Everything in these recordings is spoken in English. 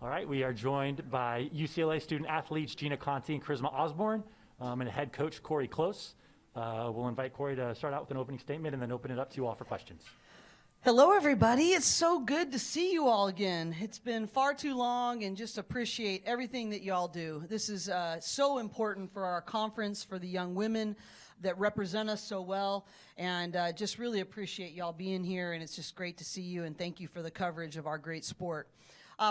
All right, we are joined by UCLA student athletes Gina, Conti, and Charisma Osborne, and head coach Cori Close. We'll invite Cori to start out with an opening statement and then open it up to you all for questions. Hello, everybody. It's so good to see you all again. It's been far too long, and just appreciate everything that you all do. This is so important for our conference, for the young women that represent us so well, and just really appreciate y'all being here, and it's just great to see you, and thank you for the coverage of our great sport.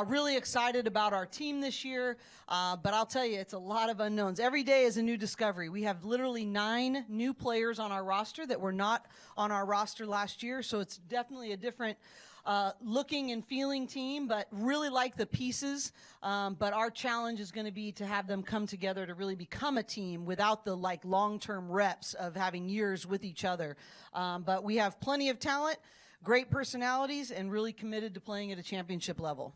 Really excited about our team this year, but I'll tell you, it's a lot of unknowns. Every day is a new discovery. We have literally 9 new players on our roster that were not on our roster last year, so it's definitely a different looking and feeling team, but really like the pieces. But our challenge is going to be to have them come together to really become a team without the long-term reps of having years with each other. But we have plenty of talent, great personalities, and really committed to playing at a championship level.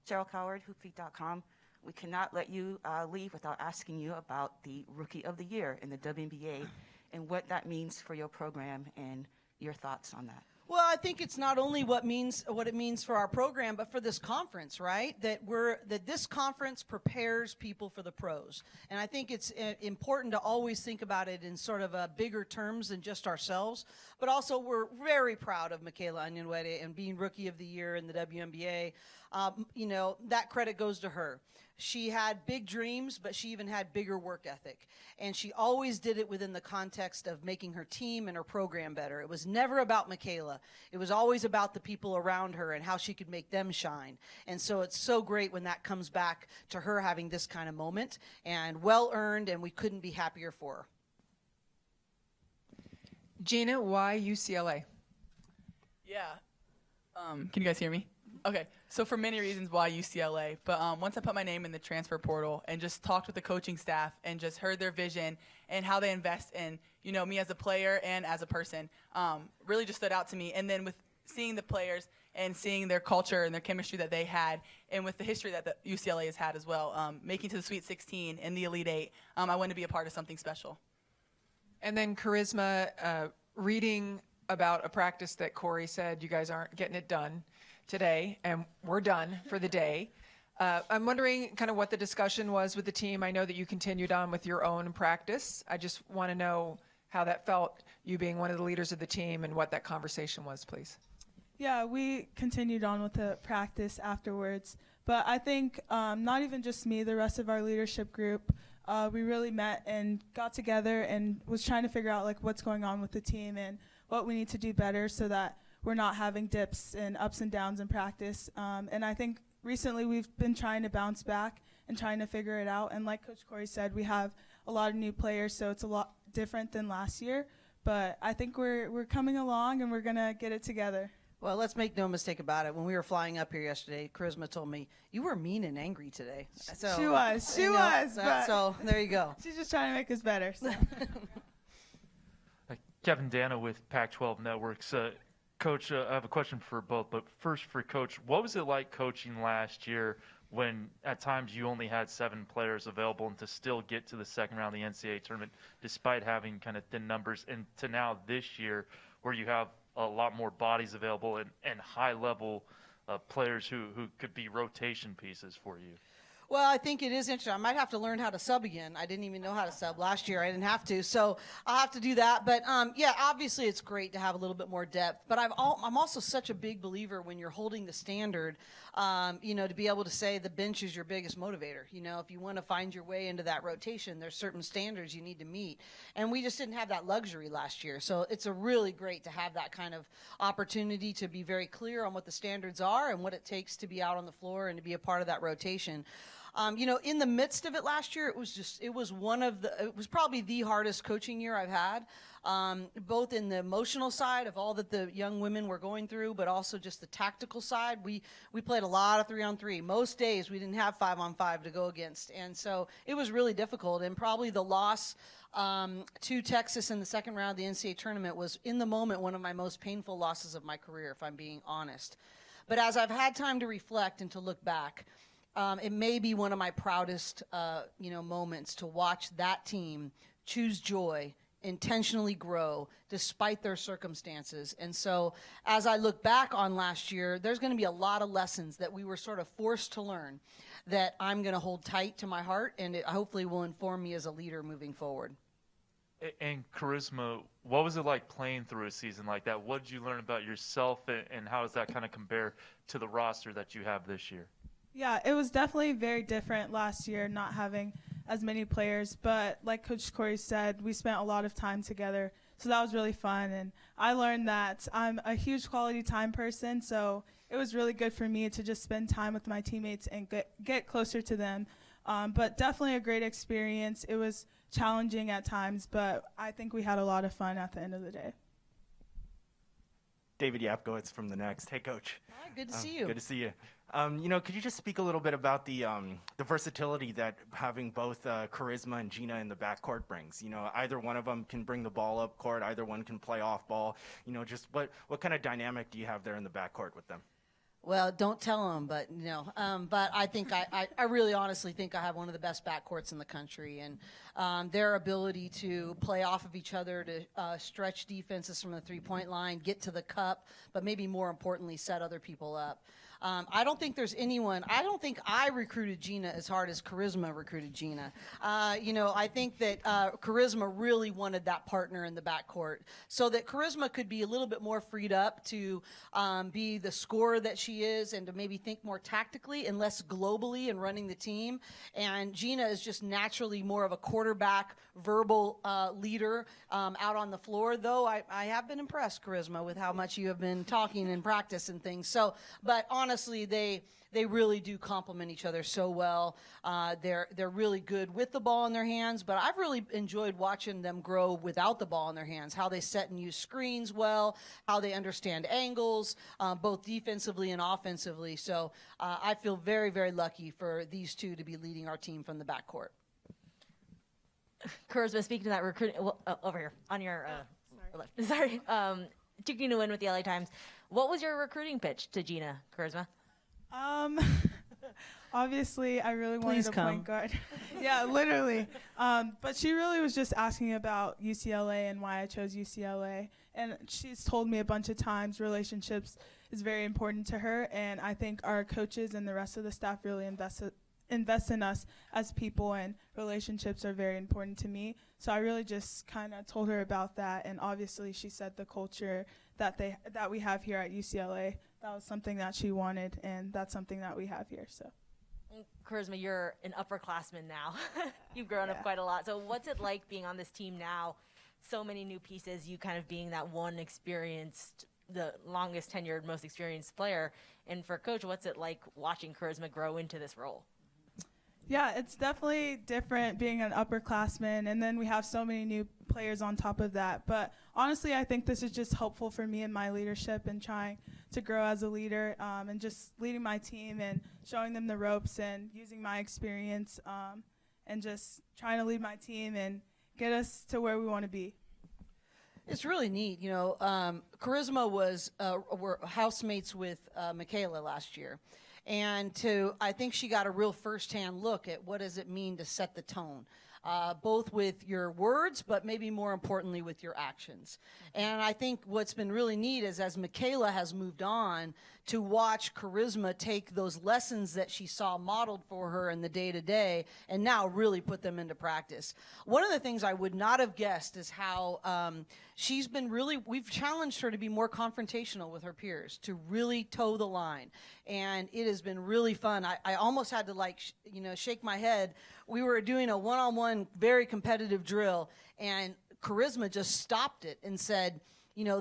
Cheryl Coward, hoopfeet.com. We cannot let you leave without asking you about the Rookie of the Year in the WNBA and what that means for your program and your thoughts on that. Well, I think it's not only what it means for our program, but for this conference, right? That this conference prepares people for the pros. And I think it's important to always think about it in sort of bigger terms than just ourselves. But also, we're very proud of Michaela Onyenwere and being Rookie of the Year in the WNBA. That credit goes to her. She had big dreams, but she even had bigger work ethic. And she always did it within the context of making her team and her program better. It was never about Michaela. It was always about the people around her and how she could make them shine. And so it's so great when that comes back to her having this kind of moment, and well-earned, and we couldn't be happier for her. Gina, why UCLA? Yeah. Can you guys hear me? Okay, so for many reasons why UCLA, but once I put my name in the transfer portal and just talked with the coaching staff and just heard their vision and how they invest in, me as a player and as a person, really just stood out to me. And then with seeing the players and seeing their culture and their chemistry that they had, and with the history that the UCLA has had as well, making to the Sweet 16 and the Elite 8, I wanted to be a part of something special. And then Charisma, reading about a practice that Cori said you guys aren't getting it done today, and we're done for the day. I'm wondering kind of what the discussion was with the team. I know that you continued on with your own practice. I just want to know how that felt, you being one of the leaders of the team, and what that conversation was, please. Yeah, we continued on with the practice afterwards. But I think not even just me, the rest of our leadership group, we really met and got together and was trying to figure out what's going on with the team and what we need to do better so that we're not having dips and ups and downs in practice. And I think recently we've been trying to bounce back and trying to figure it out. And like Coach Cori said, we have a lot of new players, so it's a lot different than last year. But I think we're coming along, and we're going to get it together. Well, let's make no mistake about it. When we were flying up here yesterday, Charisma told me, you were mean and angry today. So, she was. But so there you go. She's just trying to make us better. So. Kevin Dana with Pac-12 Networks. Coach, I have a question for both, but first for Coach, what was it like coaching last year when at times you only had 7 players available and to still get to the second round of the NCAA tournament despite having kind of thin numbers, and to now this year where you have a lot more bodies available and high-level players who could be rotation pieces for you? Well, I think it is interesting. I might have to learn how to sub again. I didn't even know how to sub last year. I didn't have to, so I'll have to do that. But yeah, obviously it's great to have a little bit more depth. But I'm also such a big believer when you're holding the standard, to be able to say the bench is your biggest motivator. If you want to find your way into that rotation, there's certain standards you need to meet, and we just didn't have that luxury last year. So it's a really great to have that kind of opportunity to be very clear on what the standards are and what it takes to be out on the floor and to be a part of that rotation. In the midst of it last year, it was probably the hardest coaching year I've had, both in the emotional side of all that the young women were going through, but also just the tactical side. We played a lot of 3-on-3. Most days we didn't have 5-on-5 to go against. And so it was really difficult, and probably the loss to Texas in the second round of the NCAA tournament was, in the moment, one of my most painful losses of my career, if I'm being honest. But as I've had time to reflect and to look back, it may be one of my proudest, moments to watch that team choose joy intentionally grow despite their circumstances. And so as I look back on last year, there's going to be a lot of lessons that we were sort of forced to learn that I'm going to hold tight to my heart, and it hopefully will inform me as a leader moving forward. And Charisma, what was it like playing through a season like that? What did you learn about yourself, and how does that kind of compare to the roster that you have this year? Yeah, it was definitely very different last year, not having as many players. But like Coach Cori said, we spent a lot of time together, so that was really fun. And I learned that I'm a huge quality time person, so it was really good for me to just spend time with my teammates and get closer to them. But definitely a great experience. It was challenging at times, but I think we had a lot of fun at the end of the day. David Yapkowitz from The Next. Hey, Coach. Hi, good to see you. Good to see you. Could you just speak a little bit about the versatility that having both Charisma and Gina in the backcourt brings? Either one of them can bring the ball up court, either one can play off ball. Just what kind of dynamic do you have there in the backcourt with them? Well, don't tell them, but but I think I really honestly think I have one of the best backcourts in the country, and their ability to play off of each other, to stretch defenses from the three-point line, get to the cup, but maybe more importantly, set other people up. I don't think there's anyone. I don't think I recruited Gina as hard as Charisma recruited Gina. I think that Charisma really wanted that partner in the backcourt so that Charisma could be a little bit more freed up to be the scorer that she is and to maybe think more tactically and less globally in running the team. And Gina is just naturally more of a quarterback, verbal leader out on the floor, though I have been impressed, Charisma, with how much you have been talking in practice and things. So, but honestly, they really do complement each other so well. They're really good with the ball in their hands, but I've really enjoyed watching them grow without the ball in their hands, how they set and use screens well, how they understand angles, both defensively and offensively. So I feel very, very lucky for these two to be leading our team from the backcourt. Charisma, speaking to that recruiting, over here on your left. Sorry. Taking to win with the LA Times. What was your recruiting pitch to Gina, Charisma? Obviously, I really wanted a point guard. Yeah, literally. But she really was just asking about UCLA and why I chose UCLA. And she's told me a bunch of times relationships is very important to her. And I think our coaches and the rest of the staff really invest in us as people, and relationships are very important to me. So I really just kind of told her about that, and obviously she said the culture that we have here at UCLA, that was something that she wanted, and that's something that we have here. So Charisma, you're an upperclassman now. You've grown up quite a lot. So what's it like being on this team now? So many new pieces, you kind of being that one experienced, the longest tenured, most experienced player. And for Coach, what's it like watching Charisma grow into this role? Yeah, it's definitely different being an upperclassman, and then we have so many new players on top of that. But honestly, I think this is just helpful for me in my leadership and trying to grow as a leader, and just leading my team and showing them the ropes and using my experience, and just trying to lead my team and get us to where we want to be. It's really neat. Charisma were housemates with Michaela last year. And I think she got a real firsthand look at what does it mean to set the tone, both with your words, but maybe more importantly with your actions. And I think what's been really neat is as Michaela has moved on, to watch Charisma take those lessons that she saw modeled for her in the day-to-day and now really put them into practice. One of the things I would not have guessed is how she's been we've challenged her to be more confrontational with her peers, to really toe the line. And it has been really fun. I almost had to shake my head. We were doing a one-on-one, very competitive drill, and Charisma just stopped it and said,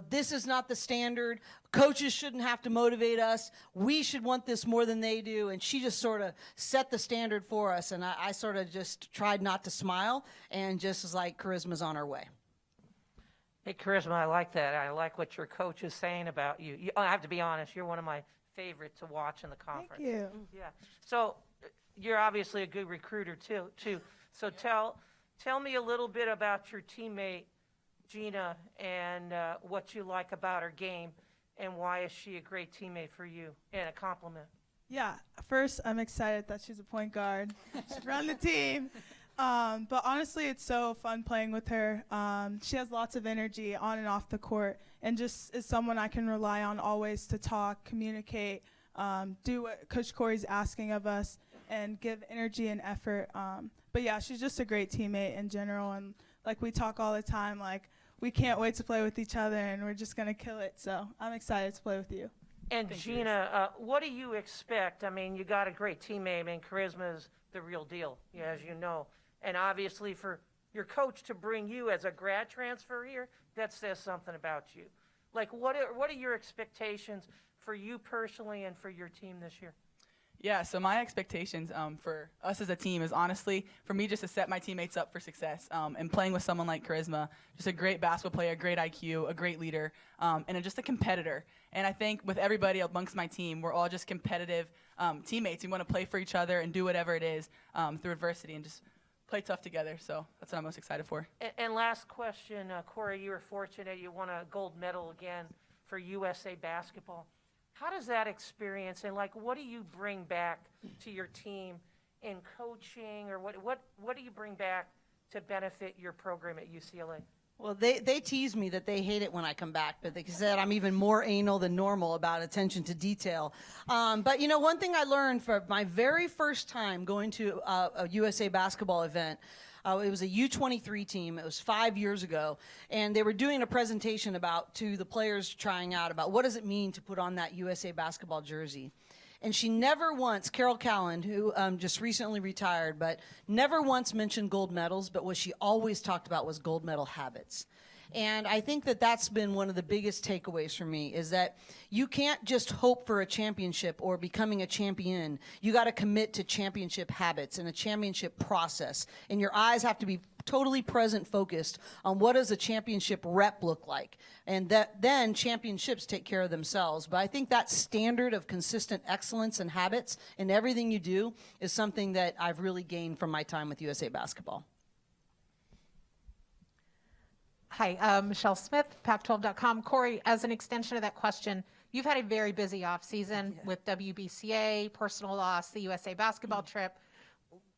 this is not the standard. Coaches shouldn't have to motivate us. We should want this more than they do. And she just sort of set the standard for us. And I sort of just tried not to smile and just was like, Charisma's on her way. Hey, Charisma, I like that. I like what your coach is saying about you. I have to be honest, you're one of my favorites to watch in the conference. Thank you. Yeah. So you're obviously a good recruiter, too. So tell me a little bit about your teammate, Gina, and what you like about her game, and why is she a great teammate for you and a compliment? Yeah, first I'm excited that she's a point guard. She'd run the team. But honestly, it's so fun playing with her. She has lots of energy on and off the court, and just is someone I can rely on always to talk, communicate, do what Coach Cori's asking of us, and give energy and effort. But yeah, she's just a great teammate in general, and like we talk all the time, like we can't wait to play with each other, and we're just gonna kill it. So I'm excited to play with you. And Gina, what do you expect? I mean, you got a great teammate. I mean, charisma is the real deal, as you know. And obviously for your coach to bring you as a grad transfer here, that says something about you. Like, what are your expectations for you personally and for your team this year? Yeah, so my expectations for us as a team is honestly for me just to set my teammates up for success and playing with someone like Charisma, just a great basketball player, great IQ, a great leader, and just a competitor. And I think with everybody amongst my team, we're all just competitive teammates. We want to play for each other and do whatever it is through adversity and just play tough together. So that's what I'm most excited for. And last question, Cori, you were fortunate. You won a gold medal again for USA basketball. How does that experience, and like, what do you bring back to your team in coaching, or what do you bring back to benefit your program at UCLA? Well, they tease me that they hate it when I come back, but they said I'm even more anal than normal about attention to detail. But, you know, one thing I learned from my very first time going to a USA basketball event, it was a U23 team. It was 5 years ago, and they were doing a presentation to the players trying out about what does it mean to put on that USA basketball jersey. And she never once, Carol Callan, who just recently retired, but never once mentioned gold medals, but what she always talked about was gold medal habits. And I think that that's been one of the biggest takeaways for me, is that you can't just hope for a championship or becoming a champion. You got to commit to championship habits and a championship process. And your eyes have to be totally present, focused on what does a championship rep look like. And then championships take care of themselves. But I think that standard of consistent excellence and habits in everything you do is something that I've really gained from my time with USA Basketball. Hi, Michelle Smith, Pac-12.com. Cori, as an extension of that question, you've had a very busy off season with WBCA, personal loss, the USA basketball trip.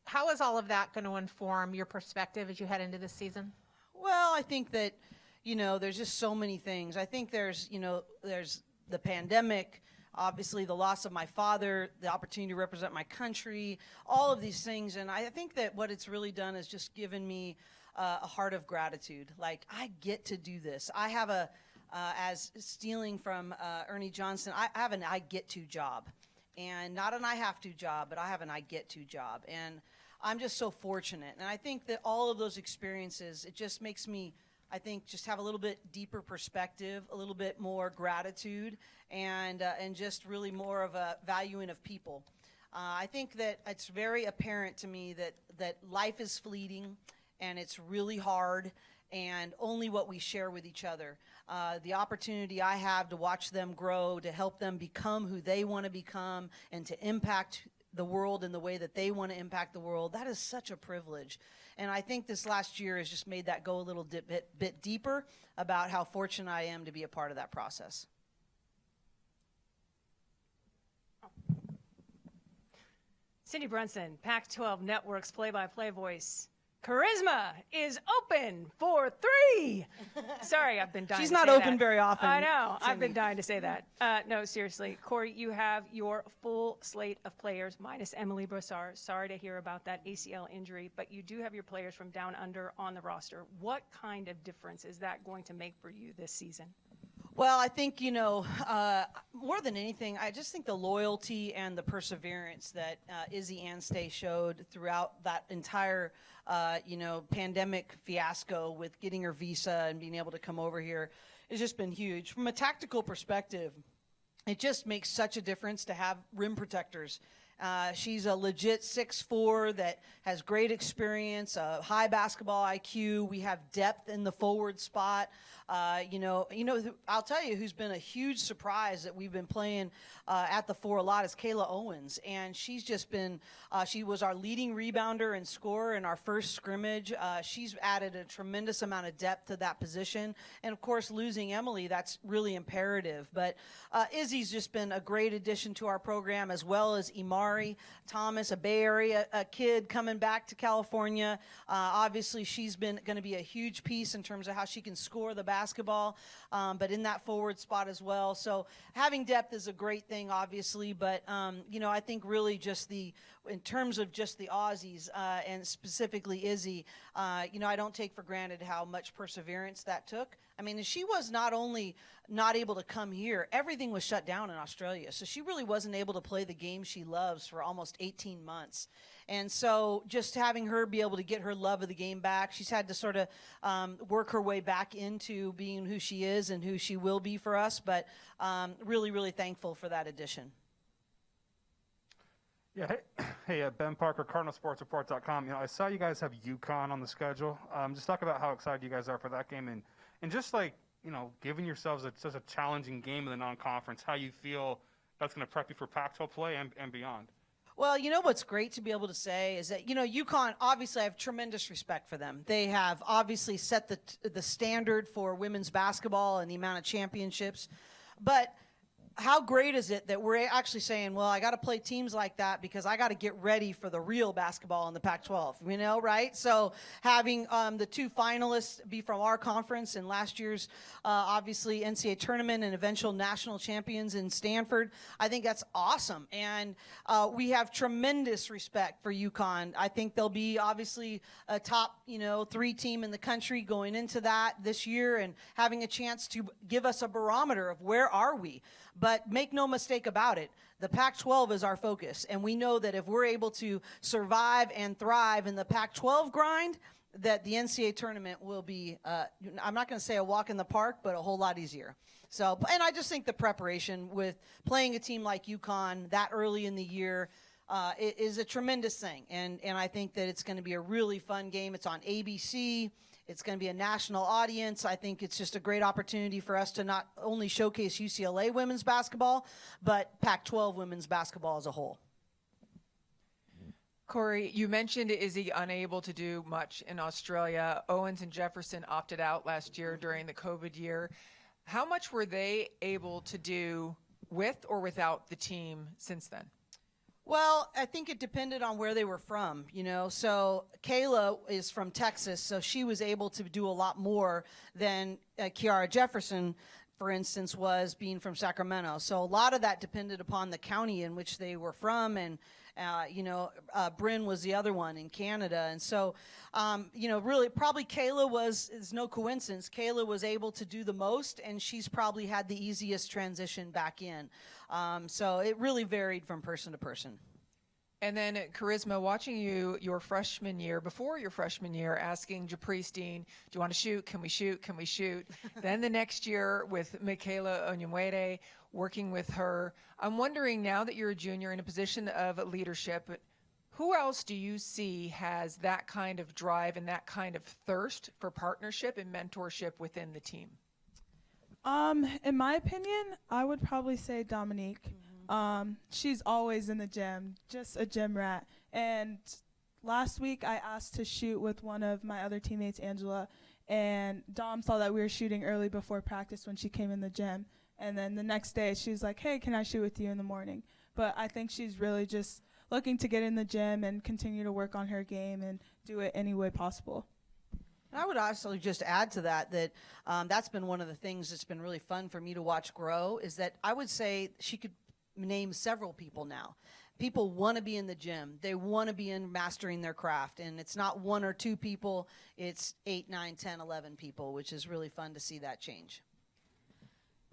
How is all of that going to inform your perspective as you head into this season? Well, I think that, you know, there's just so many things. I think there's the pandemic, obviously the loss of my father, the opportunity to represent my country, all of these things. And I think that what it's really done is just given me a heart of gratitude. Like, I get to do this. I have as stealing from Ernie Johnson, I have an I get to job. And not an I have to job, but I have an I get to job. And I'm just so fortunate. And I think that all of those experiences, it just makes me, I think, just have a little bit deeper perspective, a little bit more gratitude, and just really more of a valuing of people. I think that it's very apparent to me that life is fleeting, and it's really hard, and only what we share with each other. The opportunity I have to watch them grow, to help them become who they want to become, and to impact the world in the way that they want to impact the world, that is such a privilege. And I think this last year has just made that go a little bit deeper about how fortunate I am to be a part of that process. Cindy Brunson, Pac-12 Network's play-by-play voice. Charisma is open for 3. Sorry, I've been dying She's to not say open that. very often. I know. I've Cindy. been dying to say that. No, seriously. Cori, you have your full slate of players, minus Emily Brossard. Sorry to hear about that ACL injury, but you do have your players from down under on the roster. What kind of difference is that going to make for you this season? Well, I think, more than anything, I just think the loyalty and the perseverance that Izzy Anstey showed throughout that entire, pandemic fiasco with getting her visa and being able to come over here has just been huge. From a tactical perspective, it just makes such a difference to have rim protectors. She's a legit 6'4" that has great experience, high basketball IQ. We have depth in the forward spot. I'll tell you who's been a huge surprise that we've been playing at the 4 a lot is Michaela Owens, and she's just been. She was our leading rebounder and scorer in our first scrimmage. She's added a tremendous amount of depth to that position, and of course, losing Emily, that's really imperative. But Izzy's just been a great addition to our program, as well as Imari. Amari Thomas, a Bay Area kid coming back to California. Obviously, she's been going to be a huge piece in terms of how she can score the basketball, but in that forward spot as well. So having depth is a great thing, obviously, but I think really just in terms of just the Aussies and specifically Izzy, I don't take for granted how much perseverance that took. I mean, she was not only not able to come here, everything was shut down in Australia. So she really wasn't able to play the game she loves for almost 18 months. And so just having her be able to get her love of the game back, she's had to sort of work her way back into being who she is and who she will be for us. But really, really thankful for that addition. Yeah, hey, Ben Parker, CardinalSportsReport.com. I saw you guys have UConn on the schedule. Just talk about how excited you guys are for that game, and just giving yourselves such a challenging game in the non-conference, how you feel that's going to prep you for Pac-12 play and beyond. Well, what's great to be able to say is that, UConn, obviously I have tremendous respect for them. They have obviously set the standard for women's basketball and the amount of championships. But how great is it that we're actually saying, well, I got to play teams like that because I got to get ready for the real basketball in the Pac-12, right? So having the two finalists be from our conference and last year's, obviously, NCAA tournament and eventual national champions in Stanford, I think that's awesome. And we have tremendous respect for UConn. I think they'll be, obviously, a top, 3 team in the country going into that this year and having a chance to give us a barometer of where are we. But make no mistake about it, the Pac-12 is our focus, and we know that if we're able to survive and thrive in the Pac-12 grind, that the NCAA tournament will be, I'm not going to say a walk in the park, but a whole lot easier. So, and I just think the preparation with playing a team like UConn that early in the year is a tremendous thing, and I think that it's going to be a really fun game. It's on ABC. It's going to be a national audience. I think it's just a great opportunity for us to not only showcase UCLA women's basketball, but Pac-12 women's basketball as a whole. Cori, you mentioned Izzy unable to do much in Australia. Owens and Jefferson opted out last year during the COVID year. How much were they able to do with or without the team since then? Well, I think it depended on where they were from, So Kayla is from Texas, so she was able to do a lot more than Kiara Jefferson, for instance, was being from Sacramento. So a lot of that depended upon the county in which they were from, and Bryn was the other one in Canada. And so, really probably Kayla is no coincidence. Kayla was able to do the most, and she's probably had the easiest transition back in. So it really varied from person to person. And then Charisma, watching you your freshman year, before your freshman year, asking Japrice Dean, do you want to shoot? Can we shoot? Can we shoot? Then the next year with Michaela Onyenwere, working with her. I'm wondering, now that you're a junior in a position of leadership, who else do you see has that kind of drive and that kind of thirst for partnership and mentorship within the team? In my opinion, I would probably say Dominique. She's always in the gym, just a gym rat. And last week I asked to shoot with one of my other teammates, Angela, and Dom saw that we were shooting early before practice when she came in the gym. And then the next day she was like, hey, can I shoot with you in the morning? But I think she's really just looking to get in the gym and continue to work on her game and do it any way possible. I would also just add to that that's been one of the things that's been really fun for me to watch grow, is that I would say she could name several people now. People want to be in the gym. They want to be in mastering their craft. And it's not 1 or 2 people. It's 8, 9, 10, 11 people, which is really fun to see that change.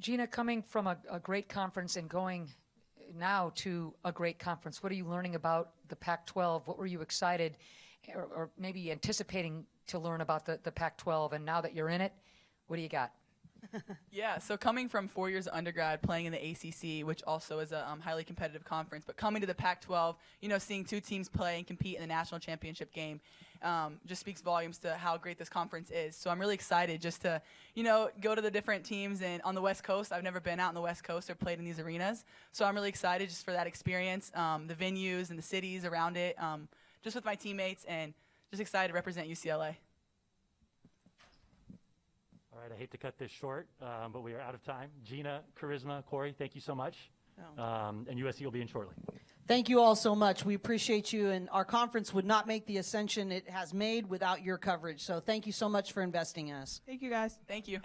Gina, coming from a great conference and going now to a great conference, what are you learning about the Pac-12? What were you excited or maybe anticipating to learn about the Pac-12? And now that you're in it, what do you got? Yeah, so coming from 4 years of undergrad, playing in the ACC, which also is a highly competitive conference, but coming to the Pac-12, seeing 2 teams play and compete in the national championship game just speaks volumes to how great this conference is. So I'm really excited just to, go to the different teams and on the West Coast. I've never been out on the West Coast or played in these arenas. So I'm really excited just for that experience, the venues and the cities around it, just with my teammates, and just excited to represent UCLA. All right, I hate to cut this short, but we are out of time. Gina, Charisma, Cori, thank you so much. And USC will be in shortly. Thank you all so much. We appreciate you, and our conference would not make the ascension it has made without your coverage. So thank you so much for investing in us. Thank you, guys. Thank you.